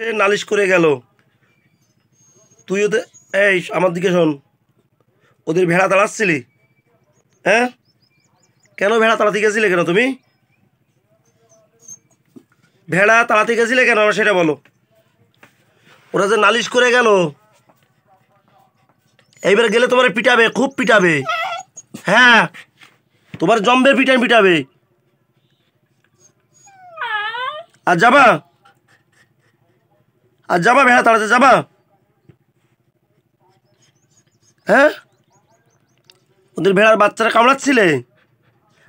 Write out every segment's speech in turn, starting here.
নালিশ করে গেল। তুই ওদের এই আমার দিকে শোন, ওদের ভেড়া তাড়াচ্ছিলি? হ্যাঁ, কেন ভেড়া তাড়াতে গেছিলে? কেন তুমি ভেড়া তাড়াতে গেছিলে কেন আমার সেটা বলো। ওরা যে নালিশ করে গেল, এইবার গেলে তোমার পিটাবে, খুব পিটাবে। হ্যাঁ, তোমার জম্বের পিটান পিটাবে। আর যাবা, আর যাবা ভেড়া তাড়াতে যাবা? হ্যাঁ, ওদের ভেড়ার বাচ্চারা কামড়াচ্ছিলে।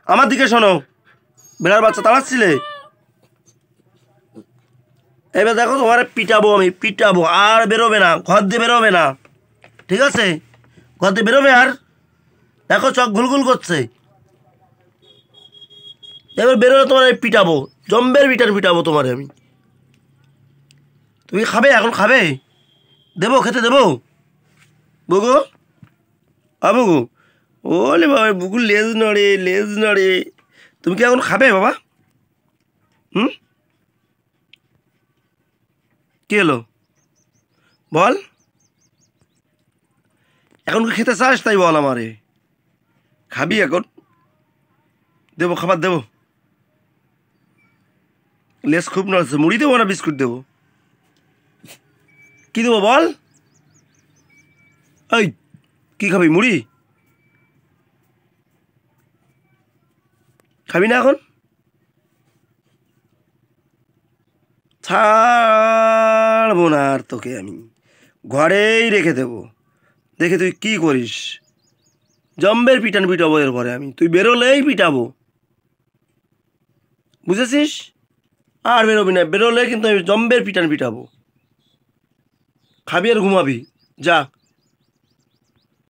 আমার দিকে শোনো, ভেড়ার বাচ্চা তাড়াচ্ছিলে। এবার দেখো তোমার পিটাবো, আমি পিটাবো। আর বেরোবে না, ঘর দিয়ে বেরোবে না, ঠিক আছে? ঘর দিয়ে বেরোবে আর দেখো চোখ ঘুলঘুল করছে। এবার বেরোলে তোমার পিটাবো, জম্বের পিটান পিটাবো তোমারে আমি। তুমি খাবে, এখন খাবে? দেবো, খেতে দেবো? বুগু, বুগু, ওলে বাবা, বুকুর লেজ নড়ে, লেজ নড়ে। তুমি কি এখন খাবে বাবা? হুম, কি হলো বল? এখন কি খেতে চাস? তাই বল আমারে। খাবি এখন? দেবো, খাবার দেবো। লেজ খুব নড়ছে, মুড়ি দেবো না বিস্কুট দেবো? কি দেবো বল? এই, কি খাবি? মুড়ি খাবি না এখন? ছাড়বো না আর তোকে আমি, ঘরেই রেখে দেবো। দেখে তুই কি করিস। জম্বের পিটান পিটাবো এরপরে আমি, তুই বেরোলেই পিটাবো, বুঝেছিস? আর বেরোবি না, বেরোলে কিন্তু আমি জম্বের পিটান পিটাবো। খাবি আর ঘুমাবি, যা।